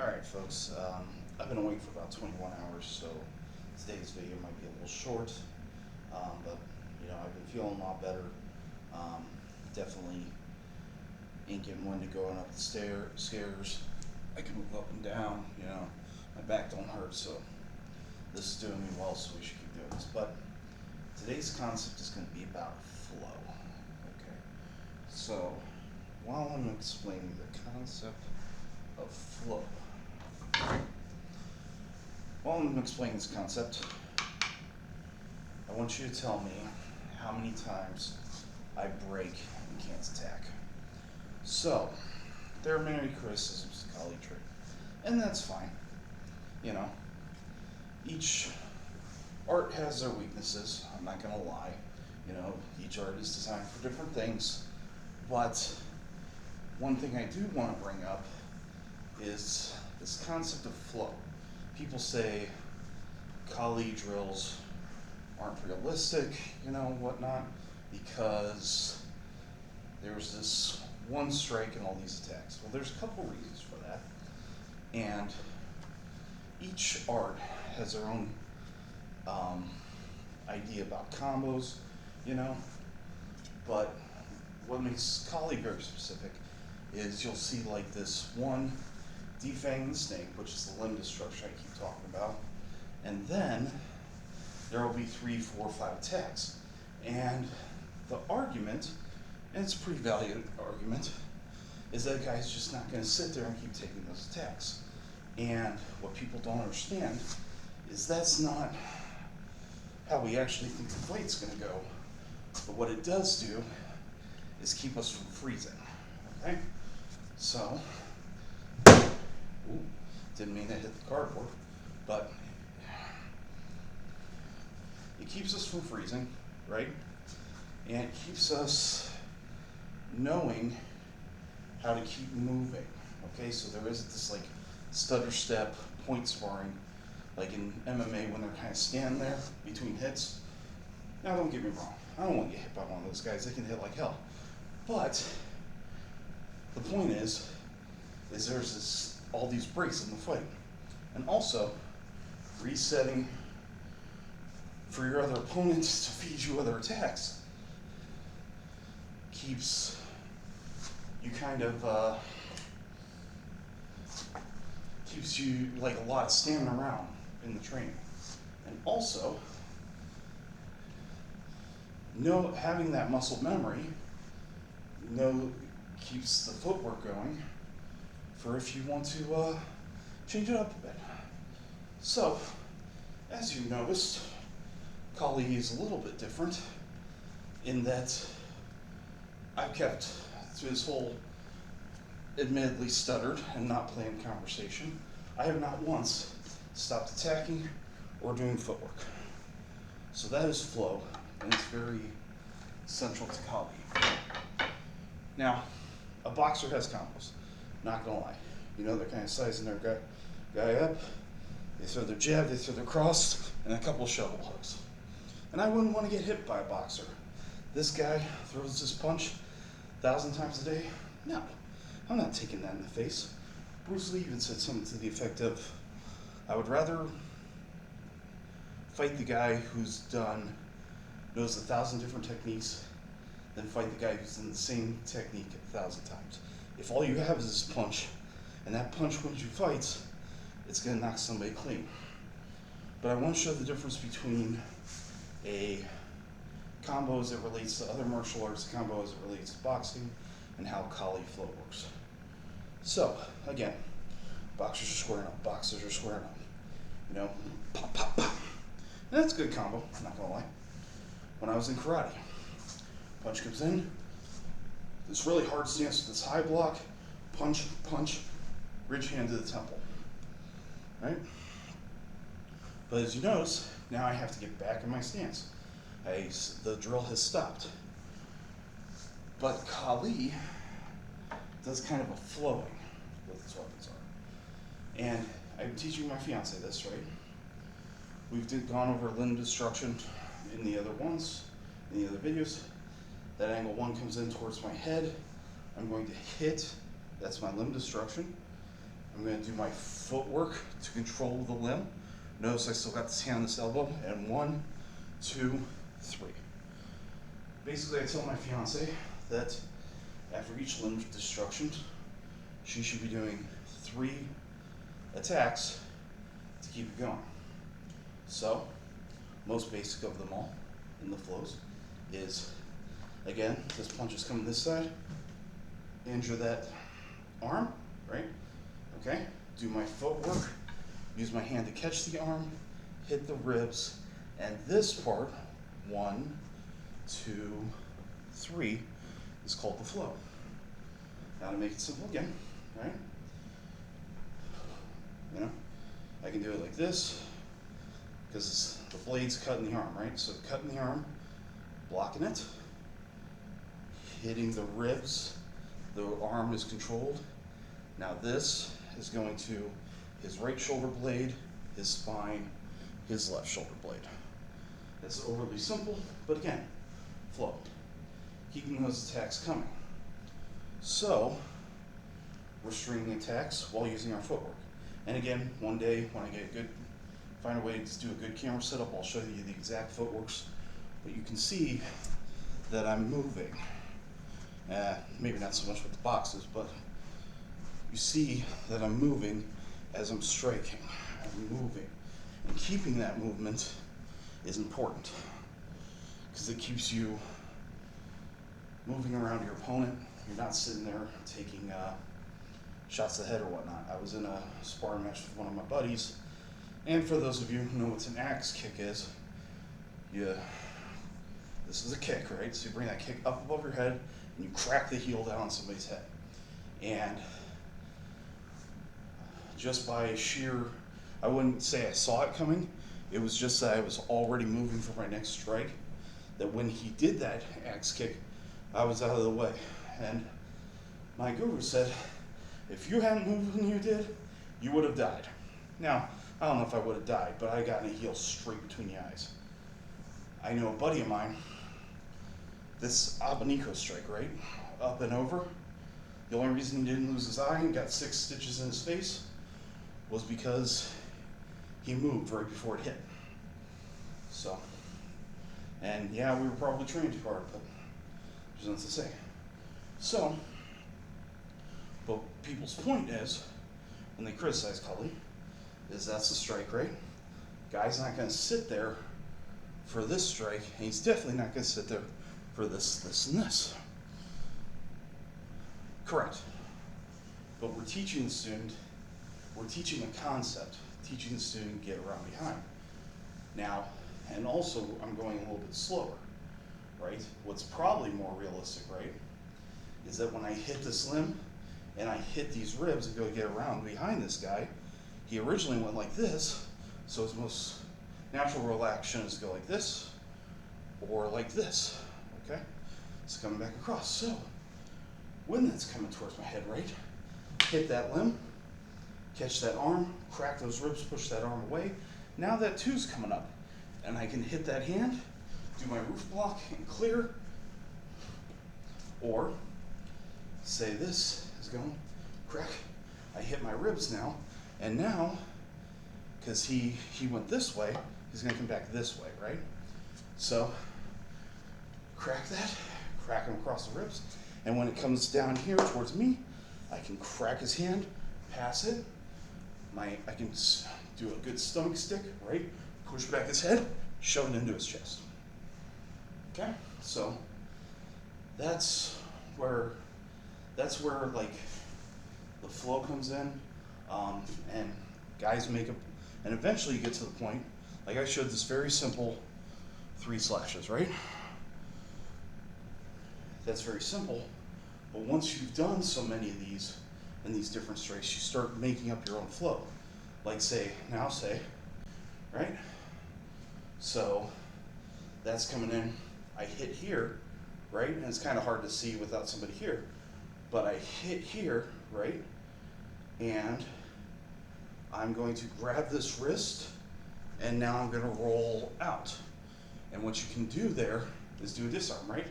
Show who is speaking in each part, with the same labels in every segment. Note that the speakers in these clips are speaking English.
Speaker 1: Alright folks, I've been awake for about 21 hours, so today's video might be a little short, but I've been feeling a lot better. Definitely ain't getting one to going up the stairs. I can move up and down, my back don't hurt, so this is doing me well, so we should keep doing this. But today's concept is going to be about flow. Okay, so while I'm explaining the concept of flow, while I'm explaining this concept, I want you to tell me how many times I break and can't attack. So, there are many criticisms of collie trait, and that's fine. Each art has their weaknesses, I'm not going to lie. Each art is designed for different things, but one thing I do want to bring up is this concept of flow. People say collie drills aren't realistic, whatnot, because there's this one strike and all these attacks. Well, there's a couple reasons for that, and each art has their own idea about combos, but what makes collie very specific is you'll see like this one defang the snake, which is the limb destruction I keep talking about, and then there will be 3, 4, 5 attacks. And the argument, and it's a pretty valid argument, is that guy's just not going to sit there and keep taking those attacks. And what people don't understand is that's not how we actually think the fight's going to go. But what it does do is keep us from freezing. Okay? So, didn't mean to hit the cardboard, but it keeps us from freezing, right? And it keeps us knowing how to keep moving. Okay, so there isn't this like stutter step, point sparring, like in MMA when they're kind of standing there between hits. Now don't get me wrong, I don't want to get hit by one of those guys, they can hit like hell. But the point is there's all these breaks in the fight. And also, resetting for your other opponents to feed you other attacks keeps you keeps you like a lot of stamina around in the training. And also, having that muscle memory keeps the footwork going for if you want to change it up a bit. So, as you noticed, collie is a little bit different in that I've kept, through this whole admittedly stuttered and not planned conversation, I have not once stopped attacking or doing footwork. So that is flow, and it's very central to collie. Now, a boxer has combos, not gonna lie. They're kind of sizing their guy up, they throw their jab, they throw their cross, and a couple shovel hooks. And I wouldn't want to get hit by a boxer. This guy throws this punch 1,000 times a day. No, I'm not taking that in the face. Bruce Lee even said something to the effect of, I would rather fight the guy who's knows 1,000 different techniques than fight the guy who's done the same technique 1,000 times. If all you have is this punch, and that punch wins you fights, it's going to knock somebody clean. But I want to show the difference between a combo as it relates to other martial arts, a combo as it relates to boxing, and how collie flow works. So, again, boxers are squaring up, boxers are squaring up. Pop, pop, pop. And that's a good combo, I'm not going to lie. When I was in karate, punch comes in, this really hard stance with this high block, punch, punch, ridge hand to the temple, right? But as you notice, now I have to get back in my stance. The drill has stopped. But Kali does kind of a flowing with its weapons are. And I'm teaching my fiance this, right? We've gone over limb destruction in the other ones, in the other videos. That angle 1 comes in towards my head. I'm going to hit, that's my limb destruction. I'm going to do my footwork to control the limb. Notice I still got this hand on this elbow, and 1, 2, 3. Basically, I tell my fiance that after each limb destruction, she should be doing 3 attacks to keep it going. So, most basic of them all in the flows is, again, this punch is coming this side, injure that arm, right? Okay, do my footwork, use my hand to catch the arm, hit the ribs, and this part, 1, 2, 3, is called the flow. Now to make it simple again, right? You know, I can do it like this, because the blade's cutting the arm, right? So cutting the arm, blocking it, hitting the ribs, the arm is controlled. Now this is going to his right shoulder blade, his spine, his left shoulder blade. It's overly simple, but again, flow. Keeping those attacks coming. So, we're stringing attacks while using our footwork. And again, one day when I find a way to do a good camera setup, I'll show you the exact footworks, but you can see that I'm moving. Maybe not so much with the boxes, but you see that I'm moving as I'm striking. I'm moving. And keeping that movement is important because it keeps you moving around your opponent. You're not sitting there taking shots to the head or whatnot. I was in a sparring match with one of my buddies, and for those of you who know what an axe kick is, this is a kick, right? So you bring that kick up above your head, and you crack the heel down on somebody's head. And just by sheer, I wouldn't say I saw it coming, it was just that I was already moving for my next strike, that when he did that axe kick, I was out of the way. And my guru said, if you hadn't moved when you did, you would have died. Now, I don't know if I would have died, but I got in a heel straight between the eyes. I know a buddy of mine, this Abanico strike, right? Up and over. The only reason he didn't lose his eye and got 6 stitches in his face was because he moved right before it hit. So, and yeah, we were probably trained too hard, but there's nothing to say. So, but people's point is, when they criticize Cully, is that's the strike rate. Guy's not going to sit there for this strike, and he's definitely not going to sit there for this, this, and this. Correct. But we're teaching the student, we're teaching a concept, teaching the student to get around behind. Now, and also I'm going a little bit slower, right? What's probably more realistic, right, is that when I hit this limb and I hit these ribs and go get around behind this guy, he originally went like this, so his most natural reaction is to go like this or like this, okay? It's coming back across. So when that's coming towards my head, right, hit that limb, catch that arm, crack those ribs, push that arm away. Now that two's coming up, and I can hit that hand, do my roof block and clear, or say this is going, crack, I hit my ribs now, and now, because he went this way, he's gonna come back this way, right? So, crack that, crack him across the ribs, and when it comes down here towards me, I can crack his hand, pass it, I can do a good stomach stick, right? Push back his head, shove it into his chest. Okay, so that's where like the flow comes in, and guys make up, and eventually you get to the point, like I showed this very simple 3 slashes, right? That's very simple, but once you've done so many of these in these different strikes, you start making up your own flow. Like say, right? So that's coming in, I hit here, right? And it's kind of hard to see without somebody here, but I hit here, right? And I'm going to grab this wrist, and now I'm going to roll out. And what you can do there is do a disarm, right?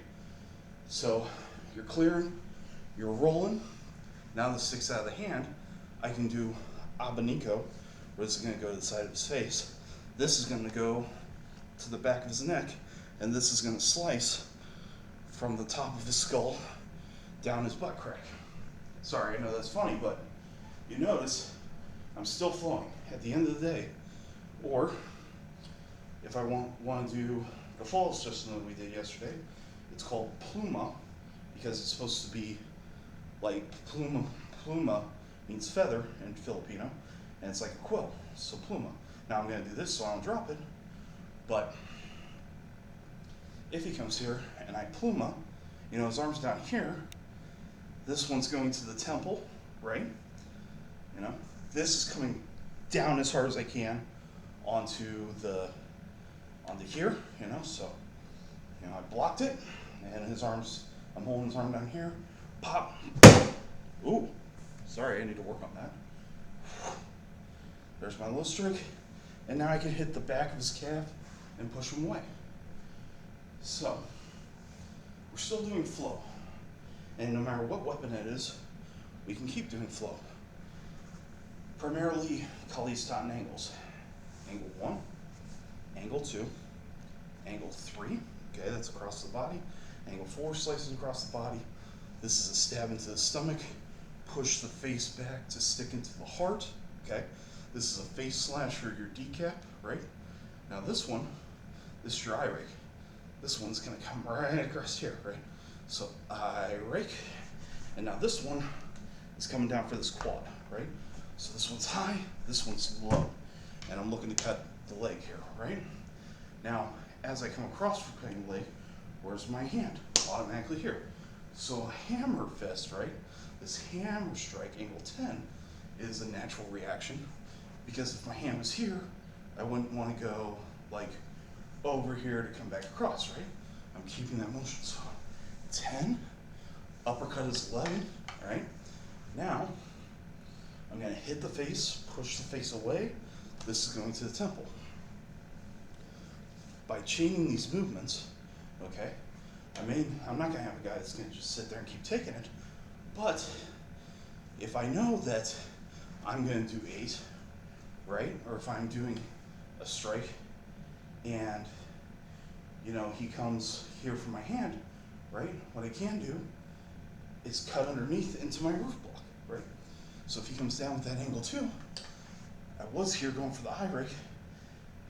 Speaker 1: So you're clearing, you're rolling, now this sticks out of the hand, I can do abanico, where this is going to go to the side of his face. This is going to go to the back of his neck, and this is going to slice from the top of his skull down his butt crack. Sorry, I know that's funny, but you notice I'm still flowing at the end of the day. Or if I want to do the fall system that we did yesterday, it's called pluma, because it's supposed to be like pluma. Pluma means feather in Filipino, and it's like a quill, so pluma. Now I'm going to do this so I don't drop it, but if he comes here and I pluma, you know, his arm's down here, this one's going to the temple, right? You know, this is coming down as hard as I can onto here, you know, so, you know, I blocked it, and his arm's, I'm holding his arm down here, pop, ooh, sorry, I need to work on that. There's my little strike, and now I can hit the back of his calf and push him away. So, we're still doing flow, and no matter what weapon it is, we can keep doing flow. Primarily, Kali's Taten angles. Angle 1, angle 2, angle 3, okay, that's across the body. Angle 4 slices across the body. This is a stab into the stomach. Push the face back to stick into the heart, okay? This is a face slash or your decap, right? Now this one, this is your eye rake. This one's gonna come right across here, right? So eye rake, and now this one is coming down for this quad, right? So this one's high, this one's low, and I'm looking to cut the leg here, right? Now, as I come across for cutting the leg, where's my hand? Automatically here. So a hammer fist, right? This hammer strike, angle 10, is a natural reaction, because if my hand was here, I wouldn't want to go like over here to come back across, right? I'm keeping that motion. So 10, uppercut is 11, right? Now, I'm going to hit the face, push the face away. This is going to the temple. By chaining these movements, okay, I'm not going to have a guy that's going to just sit there and keep taking it, but if I know that I'm going to do 8, right, or if I'm doing a strike and, you know, he comes here for my hand, right, what I can do is cut underneath into my roof block, right? So if he comes down with that angle 2, I was here going for the eye rake,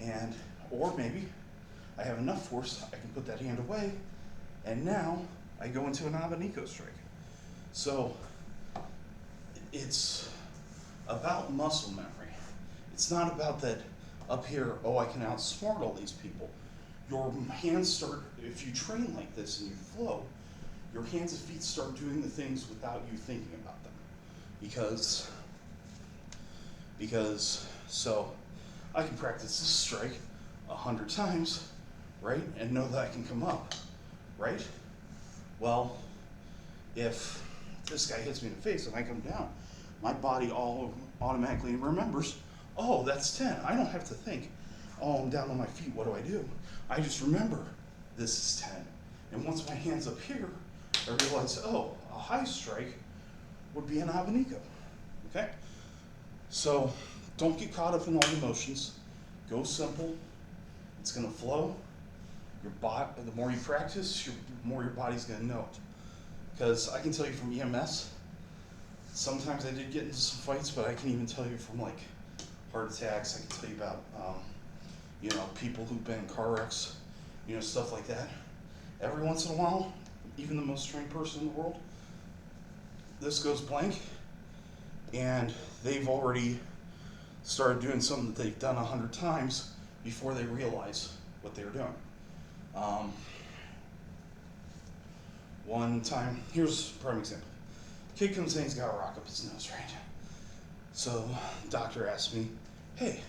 Speaker 1: and, or maybe I have enough force, I can put that hand away, and now I go into an abanico strike. So it's about muscle memory. It's not about that up here, oh, I can outsmart all these people. Your hands start, if you train like this and you flow, your hands and feet start doing the things without you thinking about them. Because so I can practice this strike 100 times, right, and know that I can come up, right? Well, if this guy hits me in the face and I come down, my body all automatically remembers, oh, that's 10. I don't have to think, oh, I'm down on my feet, what do I do? I just remember this is 10. And once my hand's up here, I realize, oh, a high strike would be an abanico, okay? So don't get caught up in all the emotions. Go simple. It's gonna flow. The more you practice, the more your body's gonna know it. Because I can tell you from EMS, sometimes I did get into some fights, but I can even tell you from like heart attacks. I can tell you about, you know, people who've been in car wrecks, you know, stuff like that. Every once in a while, even the most trained person in the world, this goes blank, and they've already started doing something that they've done 100 times before they realize what they were doing. One time, here's a prime example. Kid comes in, he's got a rock up his nose, right? So doctor asked me, hey,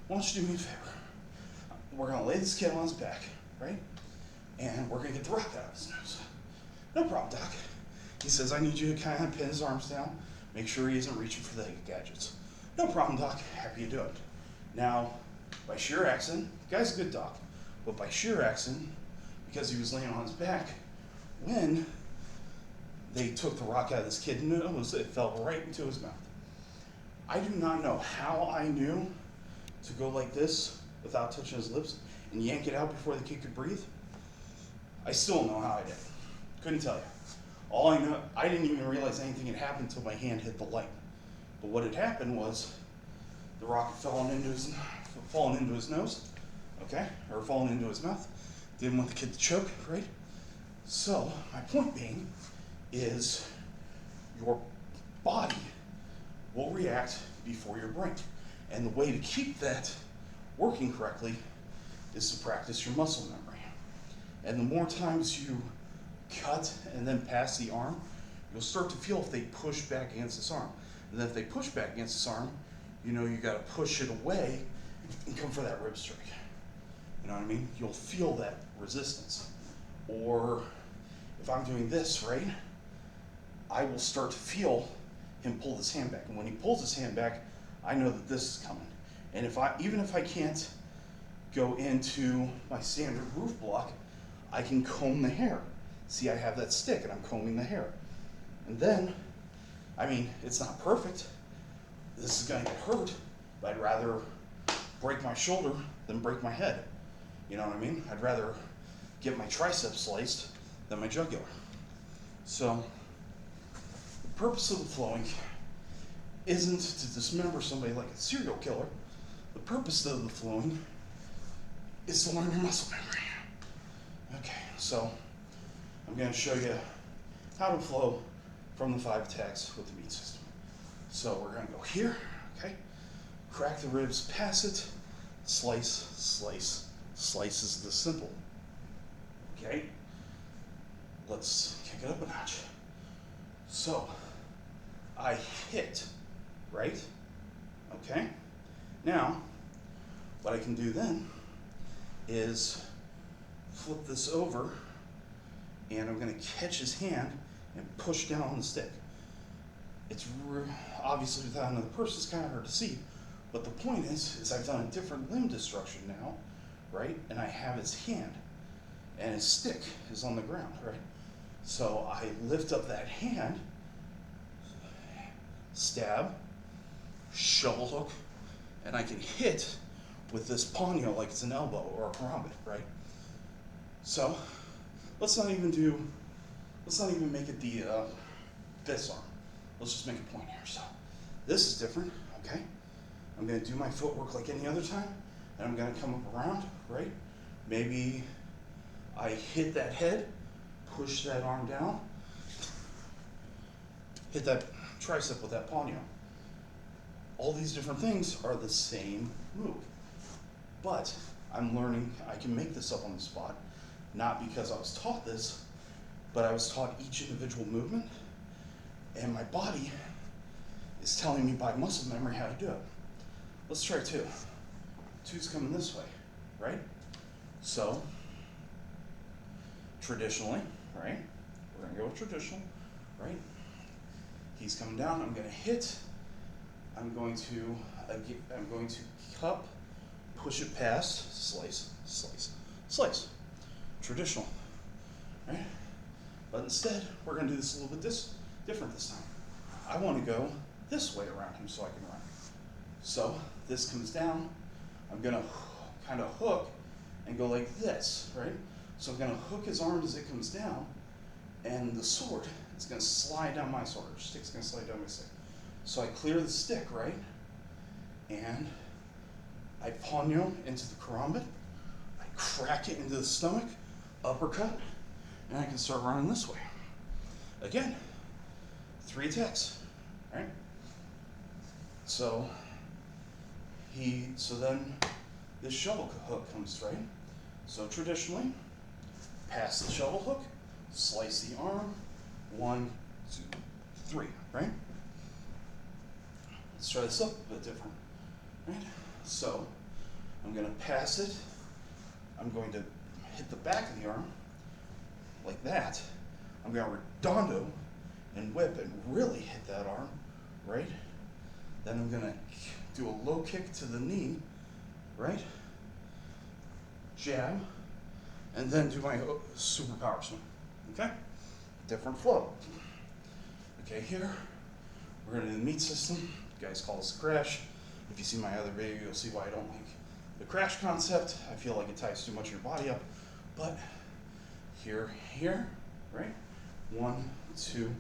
Speaker 1: why don't you do me a favor? We're gonna lay this kid on his back, right? And we're gonna get the rock out of his nose. No problem, doc. He says, I need you to kind of pin his arms down, make sure he isn't reaching for the gadgets. No problem, doc, happy to do it. Now, by sheer accident, the guy's a good doc, but by sheer accident, because he was laying on his back, when they took the rock out of this kid's nose, it fell right into his mouth. I do not know how I knew to go like this without touching his lips and yank it out before the kid could breathe. I still don't know how I did. Couldn't tell you. All I know, I didn't even realize anything had happened until my hand hit the light. But what had happened was the rock had fallen into his nose, okay, or fallen into his mouth. Didn't want the kid to choke, right? So my point being is your body will react before your brain. And the way to keep that working correctly is to practice your muscle memory. And the more times you cut and then pass the arm, you'll start to feel if they push back against this arm. And then if they push back against this arm, you know you gotta push it away and come for that rib strike. You know what I mean? You'll feel that resistance. Or if I'm doing this, right, I will start to feel him pull his hand back. And when he pulls his hand back, I know that this is coming. And even if I can't go into my standard roof block, I can comb the hair. See, I have that stick and I'm combing the hair. And then, I mean, it's not perfect. This is gonna get hurt, but I'd rather break my shoulder than break my head. You know what I mean? I'd rather get my tricep sliced than my jugular. So, the purpose of the flowing isn't to dismember somebody like a serial killer. The purpose of the flowing is to learn your muscle memory. Okay, so I'm going to show you how to flow from the 5 attacks with the meat system. So we're going to go here, okay? Crack the ribs, pass it, slice, slice. Slice is the simple. Okay? Let's kick it up a notch. So, I hit, right? Okay? Now, what I can do then is flip this over, and I'm going to catch his hand and push down on the stick. It's obviously without another person, it's kind of hard to see, but the point is I've done a different limb destruction now, right? And I have his hand, and his stick is on the ground, right? So I lift up that hand, stab, shovel hook, and I can hit with this ponyo like it's an elbow or a karambit, right? So let's not even make it this arm. Let's just make a point here. So this is different, okay? I'm gonna do my footwork like any other time, and I'm gonna come up around, right? Maybe I hit that head, push that arm down, hit that tricep with that ponyo. All these different things are the same move. But I'm learning, I can make this up on the spot, not because I was taught this, but I was taught each individual movement, and my body is telling me by muscle memory how to do it. Let's try 2. 2's coming this way, right? So, traditionally, right? We're gonna go with traditional, right? He's coming down, I'm gonna hit, I'm going to cup, push it past, slice, slice, slice. Traditional, right? But instead, we're gonna do this a little bit different this time. I wanna go this way around him so I can run. So, this comes down, I'm gonna kind of hook and go like this, right? So I'm gonna hook his arm as it comes down, and the sword is gonna slide down my sword, or stick's gonna slide down my stick. So I clear the stick, right? And I ponyo into the karambit, I crack it into the stomach, uppercut, and I can start running this way. Again, 3 attacks, right? So then this shovel hook comes, right? So traditionally, pass the shovel hook, slice the arm, 1, 2, 3, right? Let's try this up a bit different, right? So I'm gonna pass it, I'm going to hit the back of the arm, like that. I'm gonna redondo and whip and really hit that arm, right? Then I'm gonna do a low kick to the knee, right? Jab, and then do my super power swing, okay? Different flow. Okay, here, we're gonna do the meat system. guys call this a crash. If you see my other video, you'll see why I don't like the crash concept. I feel like it ties too much of your body up. But here, right? 1, 2,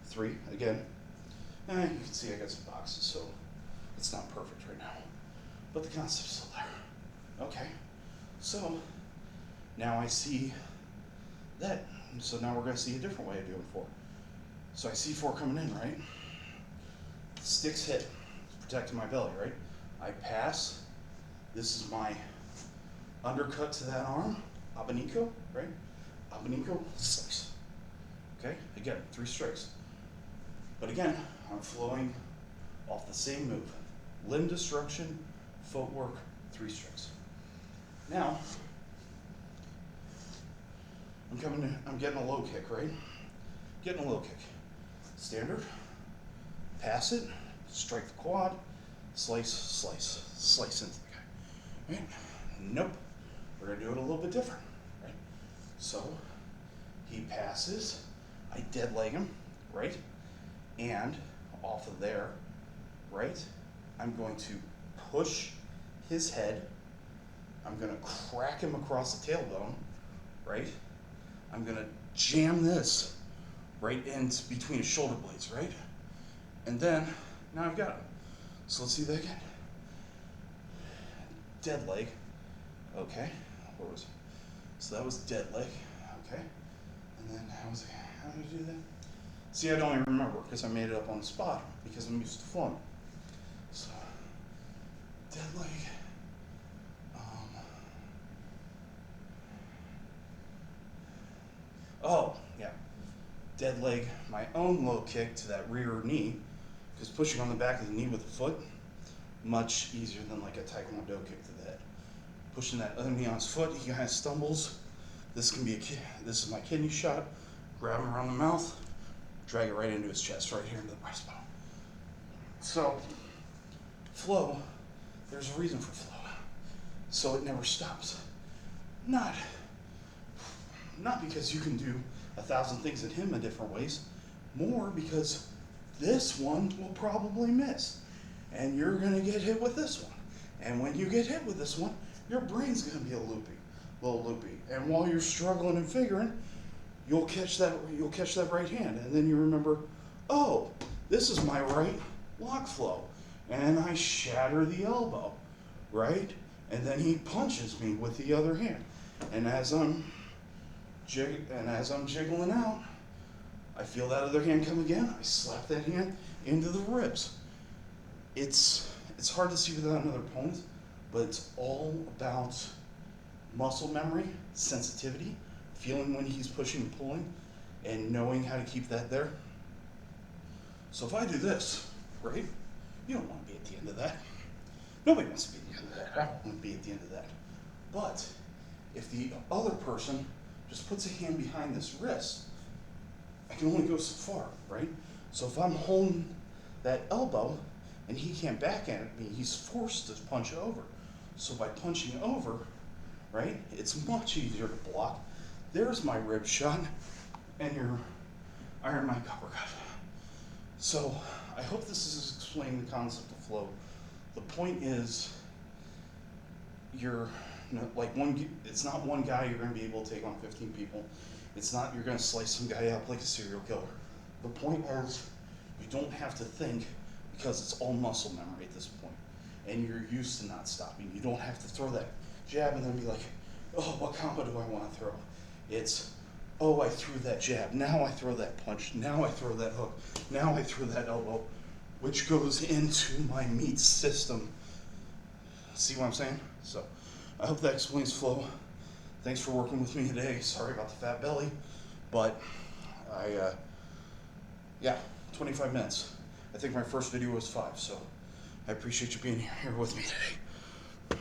Speaker 1: 3, again. And you can see I got some boxes, so it's not perfect right now. But the concept's still there. Okay, so now I see that. So now we're gonna see a different way of doing 4. So I see 4 coming in, right? Sticks hit, protecting my belly, right? I pass. This is my undercut to that arm, abanico, right? Abanico, slice. Okay, again, 3 strikes. But again, I'm flowing off the same move. Limb destruction, footwork, 3 strikes. Now, I'm getting a low kick, right? Getting a low kick. Standard, pass it, strike the quad, slice, slice, slice into the guy, right? Nope, we're gonna do it a little bit different, right? So, he passes, I dead leg him, right? And off of there, right? I'm going to push his head, I'm gonna crack him across the tailbone, right? I'm gonna jam this right in between his shoulder blades, right? And then, now I've got him. So let's see that again. Dead leg, okay. Where was it? So that was dead leg, okay. And then how did I do that? See, I don't even remember because I made it up on the spot because I'm used to flowing. So, dead leg. Oh, yeah. Dead leg, my own low kick to that rear knee, because pushing on the back of the knee with the foot, much easier than like a taekwondo kick to the head. Pushing that other knee on his foot, he kind of stumbles. This is my kidney shot. Grab him around the mouth, drag it right into his chest, right here into the breastbone. So, flow, there's a reason for flow. So it never stops. Not because you can do 1,000 things at him in different ways, more because this one will probably miss. And you're gonna get hit with this one. And when you get hit with this one, your brain's gonna be a little loopy. And while you're struggling and figuring, you'll catch that right hand. And then you remember, oh, this is my right lock flow. And I shatter the elbow, right? And then he punches me with the other hand. And as I'm jiggling out, I feel that other hand come again. I slap that hand into the ribs. It's hard to see without another opponent, but it's all about muscle memory, sensitivity, feeling when he's pushing and pulling, and knowing how to keep that there. So if I do this, right, you don't want to be at the end of that. Nobody wants to be at the end of that. I don't want to be at the end of that. But if the other person just puts a hand behind this wrist, I can only go so far, right? So if I'm holding that elbow and he can't back at me, he's forced to punch over. So by punching over, right, it's much easier to block. There's my rib shot and your iron mike uppercut. So I hope this is explaining the concept of flow. The point is, it's not one guy you're going to be able to take on 15 people. It's not you're going to slice some guy up like a serial killer. The point is, you don't have to think because it's all muscle memory at this point. And you're used to not stopping. You don't have to throw that jab and then be like, oh, what combo do I want to throw? It's, oh, I threw that jab. Now I throw that punch. Now I throw that hook. Now I throw that elbow, which goes into my meat system. See what I'm saying? So I hope that explains flow. Thanks for working with me today. Sorry about the fat belly, but yeah, 25 minutes. I think my first video was 5, so I appreciate you being here with me today.